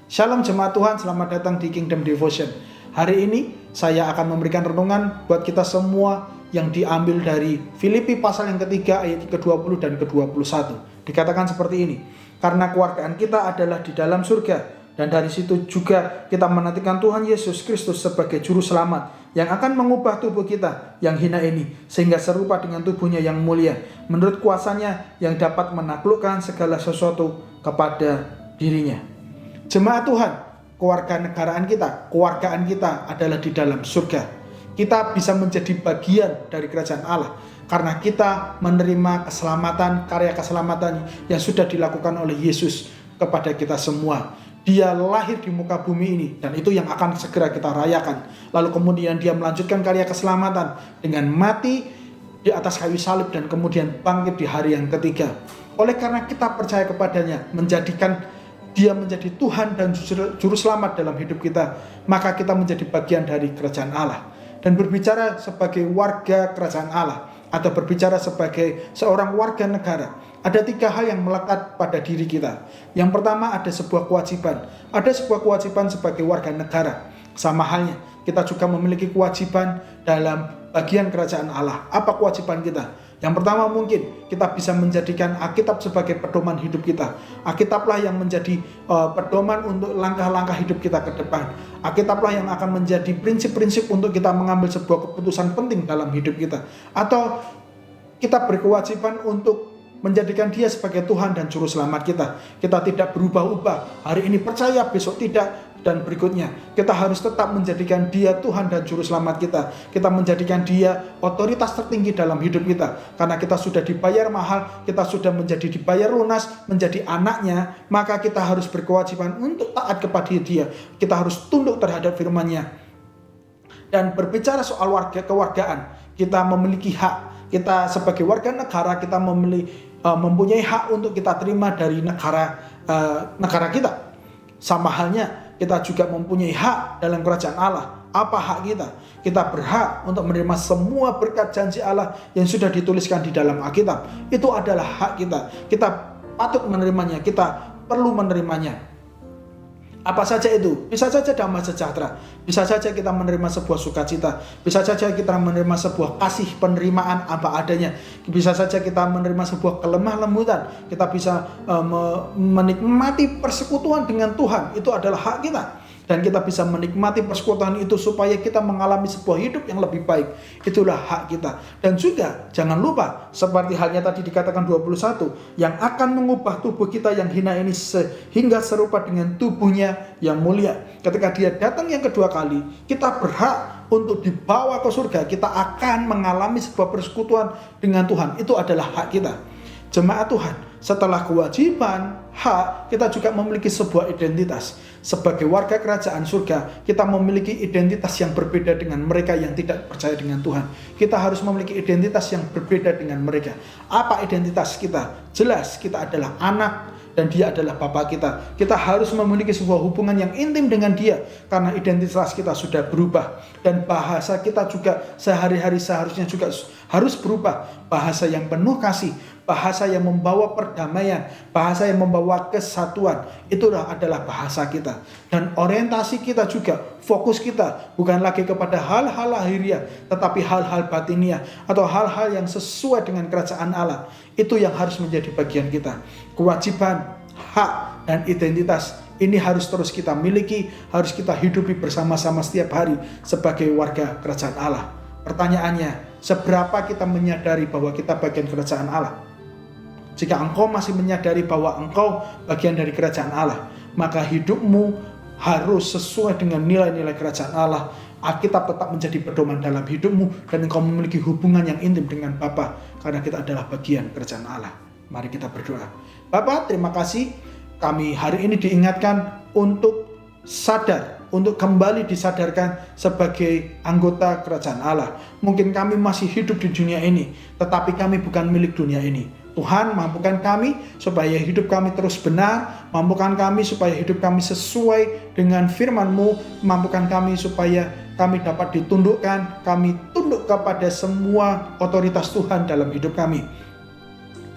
Shalom jemaat Tuhan, selamat datang di Kingdom Devotion. Hari ini saya akan memberikan renungan buat kita semua yang diambil dari Filipi pasal yang ketiga ayat ke-20 dan ke-21. Dikatakan seperti ini, karena kewargaan kita adalah di dalam surga, dan dari situ juga kita menantikan Tuhan Yesus Kristus sebagai juru selamat yang akan mengubah tubuh kita yang hina ini sehingga serupa dengan tubuhnya yang mulia menurut kuasanya yang dapat menaklukkan segala sesuatu kepada dirinya. Jemaat Tuhan, kewarganegaraan kita adalah di dalam surga. Kita bisa menjadi bagian dari kerajaan Allah karena kita menerima keselamatan, karya keselamatan yang sudah dilakukan oleh Yesus kepada kita semua. Dia lahir di muka bumi ini dan itu yang akan segera kita rayakan. Lalu kemudian dia melanjutkan karya keselamatan dengan mati di atas kayu salib dan kemudian bangkit di hari yang ketiga. Oleh karena kita percaya kepadanya, menjadikan Dia menjadi Tuhan dan Juru Selamat dalam hidup kita, maka kita menjadi bagian dari kerajaan Allah. Dan berbicara sebagai warga kerajaan Allah atau berbicara sebagai seorang warga negara, ada 3 hal yang melekat pada diri kita. Yang pertama, ada sebuah kewajiban. Ada sebuah kewajiban sebagai warga negara. Sama halnya, kita juga memiliki kewajiban dalam bagian kerajaan Allah. Apa kewajiban kita? Yang pertama, mungkin kita bisa menjadikan Alkitab sebagai pedoman hidup kita. Alkitablah yang menjadi pedoman untuk langkah-langkah hidup kita ke depan. Alkitablah yang akan menjadi prinsip-prinsip untuk kita mengambil sebuah keputusan penting dalam hidup kita. Atau kita berkewajiban untuk menjadikan Dia sebagai Tuhan dan Juru Selamat kita. Kita tidak berubah-ubah. Hari ini percaya, besok tidak. Dan berikutnya, kita harus tetap menjadikan Dia Tuhan dan Juru Selamat kita. Kita menjadikan Dia otoritas tertinggi dalam hidup kita. Karena kita sudah dibayar mahal, kita sudah dibayar lunas, menjadi anaknya, maka kita harus berkewajiban untuk taat kepada Dia. Kita harus tunduk terhadap firman-Nya. Dan berbicara soal kewargaan, kita memiliki hak. Kita sebagai warga negara, kita mempunyai hak untuk kita terima dari negara kita. Sama halnya, kita juga mempunyai hak dalam kerajaan Allah. Apa hak kita? Kita berhak untuk menerima semua berkat janji Allah yang sudah dituliskan di dalam Alkitab. Itu adalah hak kita. Kita patut menerimanya, kita perlu menerimanya. Apa saja itu? Bisa saja damai sejahtera. Bisa saja kita menerima sebuah sukacita. Bisa saja kita menerima sebuah kasih penerimaan apa adanya. Bisa saja kita menerima sebuah kelemah lembutan. Kita bisa menikmati persekutuan dengan Tuhan. Itu adalah hak kita. Dan kita bisa menikmati persekutuan itu supaya kita mengalami sebuah hidup yang lebih baik. Itulah hak kita. Dan juga jangan lupa, seperti halnya tadi dikatakan 21, yang akan mengubah tubuh kita yang hina ini sehingga serupa dengan tubuhnya yang mulia. Ketika Dia datang yang kedua kali, kita berhak untuk dibawa ke surga. Kita akan mengalami sebuah persekutuan dengan Tuhan. Itu adalah hak kita. Jemaat Tuhan, setelah kewajiban, hak, kita juga memiliki sebuah identitas. Sebagai warga kerajaan surga, kita memiliki identitas yang berbeda dengan mereka yang tidak percaya dengan Tuhan. Kita harus memiliki identitas yang berbeda dengan mereka. Apa identitas kita? Jelas, kita adalah anak dan Dia adalah Bapa kita. Kita harus memiliki sebuah hubungan yang intim dengan Dia karena identitas kita sudah berubah. Dan bahasa kita juga sehari-hari seharusnya juga harus berubah. Bahasa yang penuh kasih, bahasa yang membawa perdamaian, bahasa yang membawa kesatuan. Itulah adalah bahasa kita. Dan orientasi kita juga, fokus kita bukan lagi kepada hal-hal lahiriah, tetapi hal-hal batiniah atau hal-hal yang sesuai dengan kerajaan Allah. Itu yang harus menjadi bagian kita. Kewajiban, hak, dan identitas ini harus terus kita miliki, harus kita hidupi bersama-sama setiap hari sebagai warga kerajaan Allah. Pertanyaannya, seberapa kita menyadari bahwa kita bagian kerajaan Allah? Jika engkau masih menyadari bahwa engkau bagian dari kerajaan Allah, maka hidupmu harus sesuai dengan nilai-nilai kerajaan Allah. Alkitab tetap menjadi pedoman dalam hidupmu dan engkau memiliki hubungan yang intim dengan Bapa karena kita adalah bagian kerajaan Allah. Mari kita berdoa. Bapa, terima kasih kami hari ini diingatkan untuk sadar, untuk kembali disadarkan sebagai anggota kerajaan Allah. Mungkin kami masih hidup di dunia ini, tetapi kami bukan milik dunia ini. Tuhan, mampukan kami supaya hidup kami terus benar, mampukan kami supaya hidup kami sesuai dengan firman-Mu, mampukan kami supaya kami dapat ditundukkan, kami tunduk kepada semua otoritas Tuhan dalam hidup kami.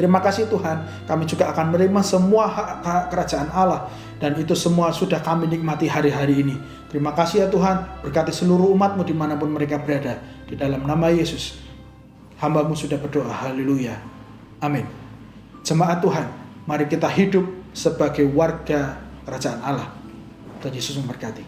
Terima kasih Tuhan, kami juga akan menerima semua hak kerajaan Allah, dan itu semua sudah kami nikmati hari-hari ini. Terima kasih ya Tuhan, berkati seluruh umat-Mu dimanapun mereka berada. Di dalam nama Yesus, hamba-Mu sudah berdoa, haleluya, amin. Jemaat Tuhan, mari kita hidup sebagai warga kerajaan Allah. Tuhan Yesus memberkati.